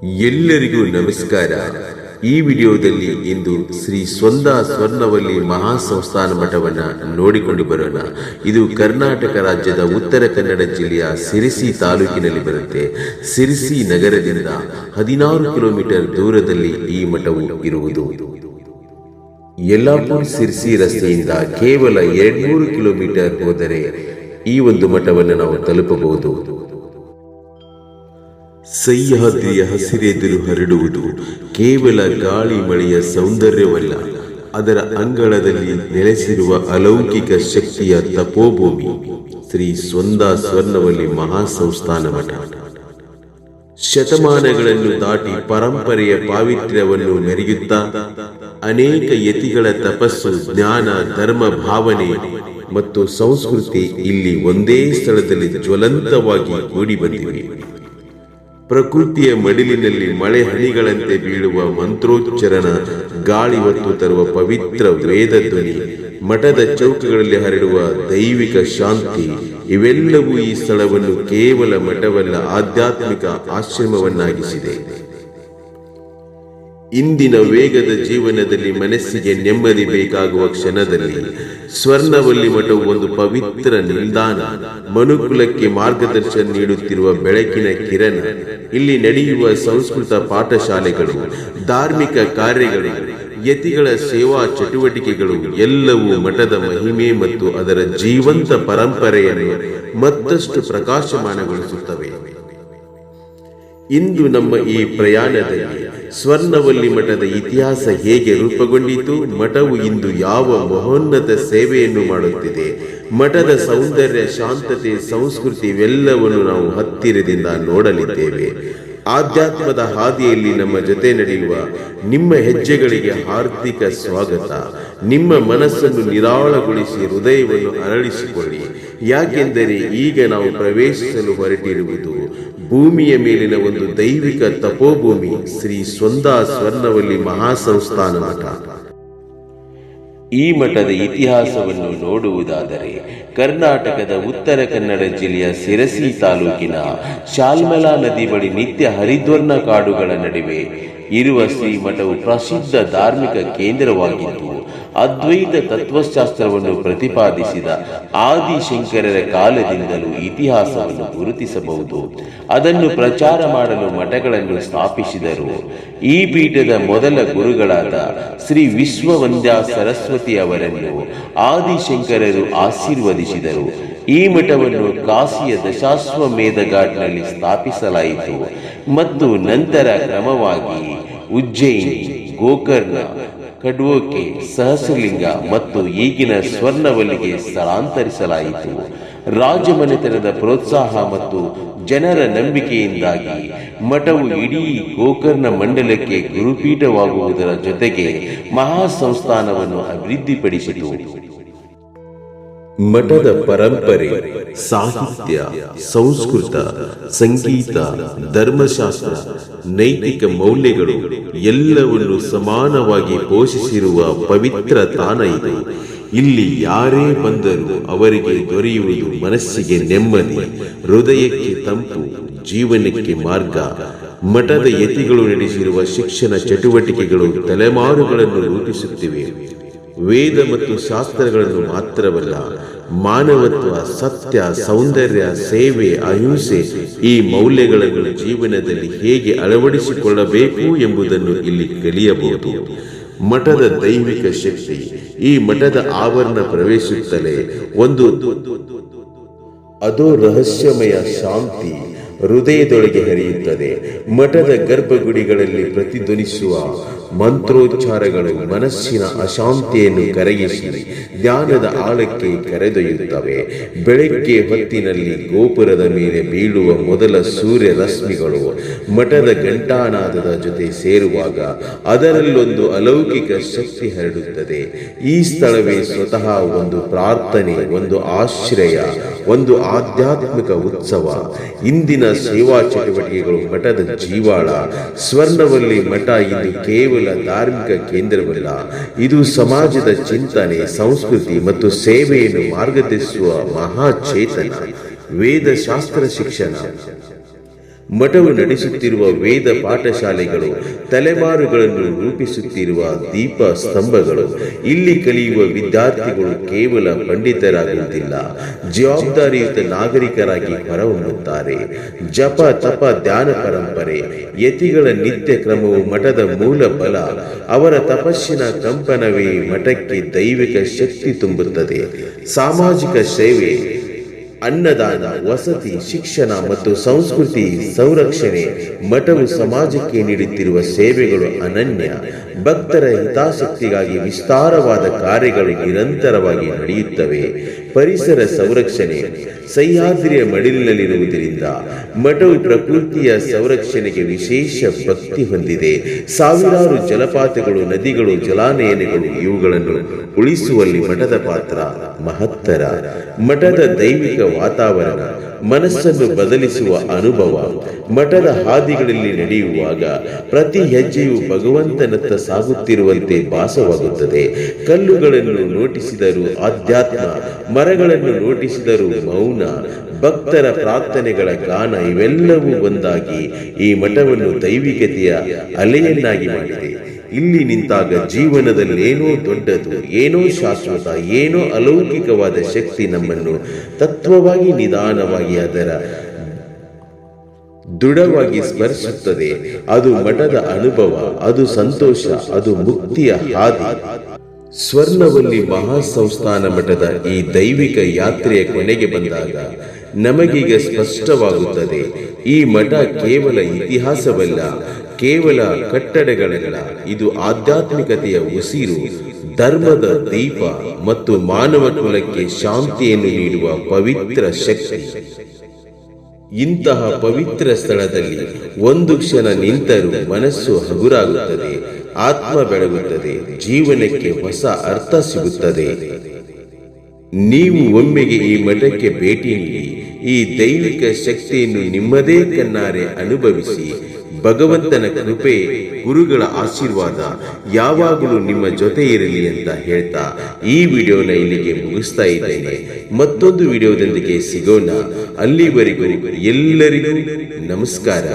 ಎಲ್ಲರಿಗೂ ನಮಸ್ಕಾರ. ಈ ವಿಡಿಯೋದಲ್ಲಿ ಇಂದು ಶ್ರೀ ಸ್ವರ್ಣ ಸ್ವರ್ಣವಲ್ಲಿ ಮಹಾಸಂಸ್ಥಾನ ಮಠವನ್ನ ನೋಡಿಕೊಂಡು ಬರೋಣ. ಇದು ಕರ್ನಾಟಕ ರಾಜ್ಯದ ಉತ್ತರ ಕನ್ನಡ ಜಿಲ್ಲೆಯ ಸಿರಸಿ ತಾಲೂಕಿನಲ್ಲಿ ಬರುತ್ತೆ. ಸಿರಸಿ ನಗರದಿಂದ 16 ಕಿಲೋಮೀಟರ್ ದೂರದಲ್ಲಿ ಈ ಮಠವು ಇರುವುದು. ಯಲ್ಲಾಪುರ ಸಿರಸಿ ರಸ್ತೆಯಿಂದ ಕೇವಲ 2-3 ಕಿಲೋಮೀಟರ್ ಹೋದರೆ ಈ ಒಂದು ಮಠವನ್ನು ನಾವು ತಲುಪಬಹುದು. ಸಹ್ಯಾದ್ರಿಯ ಹಸಿರೆದುರು ಹರಡುವುದು ಕೇವಲ ಗಾಳಿ ಮಳೆಯ ಸೌಂದರ್ಯವಲ್ಲ, ಅದರ ಅಂಗಳದಲ್ಲಿ ನೆಲೆಸಿರುವ ಅಲೌಕಿಕ ಶಕ್ತಿಯ ತಪೋಭೂಮಿ ಶ್ರೀ ಸ್ವರ್ಣ ಸ್ವರ್ಣವಲ್ಲಿ ಮಹಾಸಂಸ್ಥಾನ ಮಠ. ಶತಮಾನಗಳನ್ನು ದಾಟಿ ಪರಂಪರೆಯ ಪಾವಿತ್ರ್ಯವನ್ನು ಮೆರೆಯುತ್ತಾ ಅನೇಕ ಯತಿಗಳ ತಪಸ್ಸು, ಜ್ಞಾನ, ಧರ್ಮ, ಭಾವನೆ ಮತ್ತು ಸಂಸ್ಕೃತಿ ಇಲ್ಲಿ ಒಂದೇ ಸ್ಥಳದಲ್ಲಿ ಜ್ವಲಂತವಾಗಿ ಕೂಡಿ ಬಂದಿವೆ. ಪ್ರಕೃತಿಯ ಮಡಿಲಿನಲ್ಲಿ ಮಳೆ ಹನಿಗಳಂತೆ ಬೀಳುವ ಮಂತ್ರೋಚ್ಚರಣ, ಗಾಳಿ ಹೊತ್ತು ತರುವ ಪವಿತ್ರ ವೇದ ಧ್ವನಿ, ಮಠದ ಚೌಕಗಳಲ್ಲಿ ಹರಡುವ ದೈವಿಕ ಶಾಂತಿ, ಇವೆಲ್ಲವೂ ಈ ಸ್ಥಳವನ್ನು ಕೇವಲ ಮಠವಲ್ಲ, ಆಧ್ಯಾತ್ಮಿಕ ಆಶ್ರಮವನ್ನಾಗಿಸಿದೆ. ಇಂದಿನ ವೇಗದ ಜೀವನದಲ್ಲಿ ಮನಸ್ಸಿಗೆ ನೆಮ್ಮದಿ ಬೇಕಾಗುವ ಕ್ಷಣದಲ್ಲಿ ಸ್ವರ್ಣವಲ್ಲಿ ಮಠವು ಒಂದು ಪವಿತ್ರ ನಿಲ್ದಾಣ, ಮನುಕುಲಕ್ಕೆ ಮಾರ್ಗದರ್ಶನ ನೀಡುತ್ತಿರುವ ಬೆಳಕಿನ ಕಿರಣ. ಇಲ್ಲಿ ನಡೆಯುವ ಸಂಸ್ಕೃತ ಪಾಠಶಾಲೆಗಳು, ಧಾರ್ಮಿಕ ಕಾರ್ಯಗಳು, ಯತಿಗಳ ಸೇವಾ ಚಟುವಟಿಕೆಗಳು ಎಲ್ಲವೂ ಮಠದ ಮಹಿಮೆ ಮತ್ತು ಅದರ ಜೀವಂತ ಪರಂಪರೆಯನ್ನು ಮತ್ತಷ್ಟು ಪ್ರಕಾಶಮಾನಗೊಳಿಸುತ್ತವೆ. ಇಂದು ನಮ್ಮ ಈ ಪ್ರಯಾಣದಲ್ಲಿ ಸ್ವರ್ಣವಲ್ಲಿ ಮಠದ ಇತಿಹಾಸ ಹೇಗೆ ರೂಪುಗೊಂಡಿತು, ಮಠವು ಇಂದು ಯಾವ ಮಹೋನ್ನತ ಸೇವೆಯನ್ನು ಮಾಡುತ್ತಿದೆ, ಮಠದ ಸೌಂದರ್ಯ, ಶಾಂತತೆ, ಸಂಸ್ಕೃತಿ ಇವೆಲ್ಲವನ್ನು ನಾವು ಹತ್ತಿರದಿಂದ ನೋಡಲಿದ್ದೇವೆ. ಆಧ್ಯಾತ್ಮದ ಹಾದಿಯಲ್ಲಿ ನಮ್ಮ ಜೊತೆ ನಡೆಯುವ ನಿಮ್ಮ ಹೆಜ್ಜೆಗಳಿಗೆ ಹಾರ್ದಿಕ ಸ್ವಾಗತ. ನಿಮ್ಮ ಮನಸ್ಸನ್ನು ನಿರಾಳಗೊಳಿಸಿ ಹೃದಯವನ್ನು ಅರಳಿಸಿಕೊಳ್ಳಿ, ಯಾಕೆಂದರೆ ಈಗ ನಾವು ಪ್ರವೇಶಿಸಲು ಹೊರಟಿರುವುದು ಭೂಮಿಯ ಮೇಲಿನ ಒಂದು ದೈವಿಕ ತಪೋಭೂಮಿ, ಶ್ರೀ ಸ್ವರ್ಣ ಸ್ವರ್ಣವಲ್ಲಿ ಮಹಾಸಂಸ್ಥಾನ ಮಠ. ಈ ಮಠದ ಇತಿಹಾಸವನ್ನು ನೋಡುವುದಾದರೆ ಕರ್ನಾಟಕದ ಉತ್ತರ ಕನ್ನಡ ಜಿಲ್ಲೆಯ ಸಿರಸಿ ತಾಲೂಕಿನ ಶಾಲ್ಮಲಾ ನದಿ ಬಳಿ ನಿತ್ಯ ಹರಿದ್ವರ್ಣ ಕಾಡುಗಳ ನಡುವೆ ಇರುವ ಶ್ರೀ ಮಠವು ಪ್ರಸಿದ್ಧ ಧಾರ್ಮಿಕ ಕೇಂದ್ರವಾಗಿದ್ದು, ಅದ್ವೈತ ತತ್ವಶಾಸ್ತ್ರವನ್ನು ಪ್ರತಿಪಾದಿಸಿದ ಆದಿಶಂಕರರ ಕಾಲದಿಂದಲೂ ಇತಿಹಾಸವನ್ನು ಗುರುತಿಸಬಹುದು. ಅದನ್ನು ಪ್ರಚಾರ ಮಾಡಲು ಮಠಗಳನ್ನು ಸ್ಥಾಪಿಸಿದರು. ಈ ಪೀಠದ ಮೊದಲ ಗುರುಗಳಾದ ಶ್ರೀ ವಿಶ್ವವಂದ್ಯ ಸರಸ್ವತಿ ಅವರನ್ನು ಆದಿಶಂಕರರು ಆಶೀರ್ವದಿಸಿದರು. ಈ ಮಠವನ್ನು ಕಾಶಿಯ ದಶಾಶ್ವಮೇಧ ಘಾಟ್ನಲ್ಲಿ ಸ್ಥಾಪಿಸಲಾಯಿತು ಮತ್ತು ನಂತರ ಕ್ರಮವಾಗಿ ಉಜ್ಜಯಿನಿ, ಗೋಕರ್ಣ, ಕಡ್ವೋಕೆ, ಸಹಸ್ರಲಿಂಗ ಮತ್ತು ಈಗಿನ ಸ್ವರ್ಣವಲ್ಲಿಗೆ ಸ್ಥಳಾಂತರಿಸಲಾಯಿತು. ರಾಜಮನೆತನದ ಪ್ರೋತ್ಸಾಹ ಮತ್ತು ಜನರ ನಂಬಿಕೆಯಿಂದಾಗಿ ಮಠವು ಇಡೀ ಗೋಕರ್ಣ ಮಂಡಲಕ್ಕೆ ಗುರುಪೀಠವಾಗುವುದರ ಜೊತೆಗೆ ಮಹಾಸಂಸ್ಥಾನವನ್ನು ಅಭಿವೃದ್ಧಿಪಡಿಸಿತು. ಮಠದ ಪರಂಪರೆ, ಸಾಹಿತ್ಯ, ಸಂಸ್ಕೃತ, ಸಂಗೀತ, ಧರ್ಮಶಾಸ್ತ್ರ, ನೈತಿಕ ಮೌಲ್ಯಗಳು ಎಲ್ಲವನ್ನು ಸಮಾನವಾಗಿ ಪೋಷಿಸಿರುವ ಪವಿತ್ರ ತಾಣ ಇದು. ಇಲ್ಲಿ ಯಾರೇ ಬಂದರೂ ಅವರಿಗೆ ದೊರೆಯುವುದು ಮನಸ್ಸಿಗೆ ನೆಮ್ಮದಿ, ಹೃದಯಕ್ಕೆ ತಂಪು, ಜೀವನಕ್ಕೆ ಮಾರ್ಗ. ಮಠದ ಯತಿಗಳು ನಡೆಸಿರುವ ಶಿಕ್ಷಣ ಚಟುವಟಿಕೆಗಳು ತಲೆಮಾರುಗಳನ್ನು ರೂಪಿಸುತ್ತಿವೆ. ವೇದ ಮತ್ತು ಶಾಸ್ತ್ರಗಳನ್ನು ಮಾತ್ರವಲ್ಲ, ಮಾನವತ್ವ, ಸತ್ಯ, ಸೌಂದರ್ಯ, ಸೇವೆ, ಅಹಿಂಸೆ ಈ ಮೌಲ್ಯಗಳನ್ನು ಜೀವನದಲ್ಲಿ ಹೇಗೆ ಅಳವಡಿಸಿಕೊಳ್ಳಬೇಕು ಎಂಬುದನ್ನು ಇಲ್ಲಿ ಕಲಿಯಬಹುದು. ಮಠದ ದೈವಿಕ ಶಕ್ತಿ. ಈ ಮಠದ ಆವರಣ ಪ್ರವೇಶಿಸುತ್ತಲೇ ಅದೋ ರಹಸ್ಯಮಯ ಶಾಂತಿ ಹೃದಯದೊಳಗೆ ಹರಿಯುತ್ತದೆ. ಮಠದ ಗರ್ಭಗುಡಿಗಳಲ್ಲಿ ಪ್ರತಿಧ್ವನಿಸುವ ಮಂತ್ರೋಚ್ಚಾರಗಳು ಮನಸ್ಸಿನ ಅಶಾಂತಿಯನ್ನು ಕರಗಿಸಿ ಧ್ಯಾನದ ಆಳಕ್ಕೆ ಕರೆದೊಯ್ಯುತ್ತವೆ. ಬೆಳಗ್ಗೆ ಹೊತ್ತಿನಲ್ಲಿ ಗೋಪುರದ ಮೇಲೆ ಬೀಳುವ ಮೊದಲ ಸೂರ್ಯ ರಶ್ಮಿಗಳು ಮಠದ ಘಂಟಾನಾದದ ಜೊತೆ ಸೇರುವಾಗ ಅದರಲ್ಲೊಂದು ಅಲೌಕಿಕ ಶಕ್ತಿ ಹರಡುತ್ತದೆ. ಈ ಸ್ಥಳವೇ ಸ್ವತಃ ಒಂದು ಪ್ರಾರ್ಥನೆ, ಒಂದು ಆಶ್ರಯ, ಒಂದು ಆಧ್ಯಾತ್ಮಿಕ ಉತ್ಸವ. ಇಂದಿನ ಸೇವಾ ಚಟುವಟಿಕೆಗಳು ಮಠದ ಜೀವಾಳ. ಸ್ವರ್ಣವಲ್ಲಿ ಮಠ ಇಂದು ಕೇವಲ ಧಾರ್ಮಿಕ ಕೇಂದ್ರವಲ್ಲ, ಇದು ಸಮಾಜದ ಚಿಂತನೆ, ಸಂಸ್ಕೃತಿ ಮತ್ತು ಸೇವೆಯನ್ನು ಮಾರ್ಗದರ್ಶಿಸುವ ಮಹಾಚೇತನ. ವೇದಶಾಸ್ತ್ರ ಶಿಕ್ಷಣ. ಮಠವು ನಡೆಸುತ್ತಿರುವ ವೇದ ಪಾಠಶಾಲೆಗಳು, ತಲೆಮಾರುಗಳನ್ನು ರೂಪಿಸುತ್ತಿರುವ ದೀಪ ಸ್ತಂಭಗಳು. ಇಲ್ಲಿ ಕಲಿಯುವ ವಿದ್ಯಾರ್ಥಿಗಳು ಕೇವಲ ಪಂಡಿತರಾಗುವುದಿಲ್ಲ, ಜವಾಬ್ದಾರಿಯುತ ನಾಗರಿಕರಾಗಿ ಹೊರಹೊಮ್ಮುತ್ತಾರೆ. ಜಪ ತಪ ಧ್ಯಾನ ಪರಂಪರೆ, ಯತಿಗಳ ನಿತ್ಯ ಕ್ರಮವು ಮಠದ ಮೂಲ ಬಲ. ಅವರ ತಪಸ್ಸಿನ ಕಂಪನವೇ ಮಠಕ್ಕೆ ದೈವಿಕ ಶಕ್ತಿ ತುಂಬುತ್ತದೆ. ಸಾಮಾಜಿಕ ಸೇವೆ, ಅನ್ನದಾನ, ವಸತಿ, ಶಿಕ್ಷಣ ಮತ್ತು ಸಂಸ್ಕೃತಿ ಸಂರಕ್ಷಣೆ. ಮಠವು ಸಮಾಜಕ್ಕೆ ನೀಡುತ್ತಿರುವ ಸೇವೆಗಳು ಅನನ್ಯ. ಭಕ್ತರ ಹಿತಾಸಕ್ತಿಗಾಗಿ ವಿಸ್ತಾರವಾದ ಕಾರ್ಯಗಳು ನಿರಂತರವಾಗಿ ನಡೆಯುತ್ತವೆ. ಪರಿಸರ ಸಂರಕ್ಷಣೆ, ಸಹ್ಯಾದ್ರಿಯ ಮಡಿಲಿನಲ್ಲಿರುವುದರಿಂದ ಮಠವು ಪ್ರಕೃತಿಯ ಸಂರಕ್ಷಣೆಗೆ ವಿಶೇಷ ಭಕ್ತಿ ಹೊಂದಿದೆ. ಸಾವಿರಾರು ಜಲಪಾತಗಳು, ನದಿಗಳು, ಜಲಾನಯನಗಳು ಇವುಗಳನ್ನು ಉಳಿಸುವಲ್ಲಿ ಮಠದ ಪಾತ್ರ ಮಹತ್ತರ. ಮಠದ ದೈವಿಕ ವಾತಾವರಣ, ಮನಸ್ಸನ್ನು ಬದಲಿಸುವ ಅನುಭವ. ಮಠದ ಹಾದಿಗಳಲ್ಲಿ ನಡೆಯುವಾಗ ಪ್ರತಿ ಹೆಜ್ಜೆಯು ಭಗವಂತನತ್ತ ಸಾಗುತ್ತಿರುವಂತೆ ಭಾಸವಾಗುತ್ತದೆ. ಕಲ್ಲುಗಳನ್ನು ನೋಟಿಸಿದರೂ ಆಧ್ಯಾತ್ಮ, ಮರಗಳನ್ನು ನೋಟಿಸಿದರೂ ಮೌನ, ಭಕ್ತರ ಪ್ರಾರ್ಥನೆಗಳ ಗಾನ ಇವೆಲ್ಲವೂ ಒಂದಾಗಿ ಈ ಮಠವನ್ನು ದೈವಿಕತೆಯ ಅಲೆಯನ್ನಾಗಿ ಮಾಡಿದೆ. ಇಲ್ಲಿ ನಿಂತಾಗ ಜೀವನದಲ್ಲಿ ಏನೋ ದೊಡ್ಡದು, ಏನೋ ಶಾಶ್ವತ, ಏನೋ ಅಲೌಕಿಕವಾದ ಶಕ್ತಿ ನಮ್ಮನ್ನು ತತ್ವವಾಗಿ ನಿಧಾನವಾಗಿ ಅದರ ದೃಢವಾಗಿ ಸ್ಪರ್ಶಿಸುತ್ತದೆ. ಅದು ಮಠದ ಅನುಭವ, ಅದು ಸಂತೋಷ, ಅದು ಮುಕ್ತಿಯ ಹಾದಿ. ಸ್ವರ್ಣವಲ್ಲಿ ಮಹಾಸಂಸ್ಥಾನ ಮಠದ ಈ ದೈವಿಕ ಯಾತ್ರೆಯ ಕೊನೆಗೆ ಬಂದಾಗ ನಮಗೀಗ ಸ್ಪಷ್ಟವಾಗುತ್ತದೆ, ಈ ಮಠ ಕೇವಲ ಇತಿಹಾಸವಲ್ಲ, ಕೇವಲ ಕಟ್ಟಡಗಳಲ್ಲ. ಇದು ಆಧ್ಯಾತ್ಮಿಕತೆಯ ಉಸಿರು, ಧರ್ಮದ ದೀಪ ಮತ್ತು ಮಾನವ ಕುಲಕ್ಕೆ ಶಾಂತಿಯನ್ನು ನೀಡುವ ಪವಿತ್ರ ಶಕ್ತಿ. ಇಂತಹ ಪವಿತ್ರ ಸ್ಥಳದಲ್ಲಿ ಒಂದು ಕ್ಷಣ ನಿಂತರೂ ಮನಸ್ಸು ಹಗುರಾಗುತ್ತದೆ, ಆತ್ಮ ಬೆಳಗುತ್ತದೆ, ಜೀವನಕ್ಕೆ ಹೊಸ ಅರ್ಥ ಸಿಗುತ್ತದೆ. ನೀವು ಒಮ್ಮೆಗೆ ಈ ಮಠಕ್ಕೆ ಭೇಟಿ ನೀಡಿ ಈ ದೈವಿಕ ಶಕ್ತಿಯನ್ನು ನಿಮ್ಮದೇ ಕಣ್ಣಾರೆ ಅನುಭವಿಸಿ. ಭಗವಂತನ ಕೃಪೆ, ಗುರುಗಳ ಆಶೀರ್ವಾದ ಯಾವಾಗಲೂ ನಿಮ್ಮ ಜೊತೆ ಇರಲಿ ಅಂತ ಹೇಳ್ತಾ ಈ ವಿಡಿಯೋನ ಇಲ್ಲಿಗೆ ಮುಗಿಸ್ತಾ ಇದ್ದೇನೆ. ಮತ್ತೊಂದು ವಿಡಿಯೋದೊಂದಿಗೆ ಸಿಗೋಣ. ಅಲ್ಲಿವರೆಗೂ ಎಲ್ಲರಿಗೂ ನಮಸ್ಕಾರ.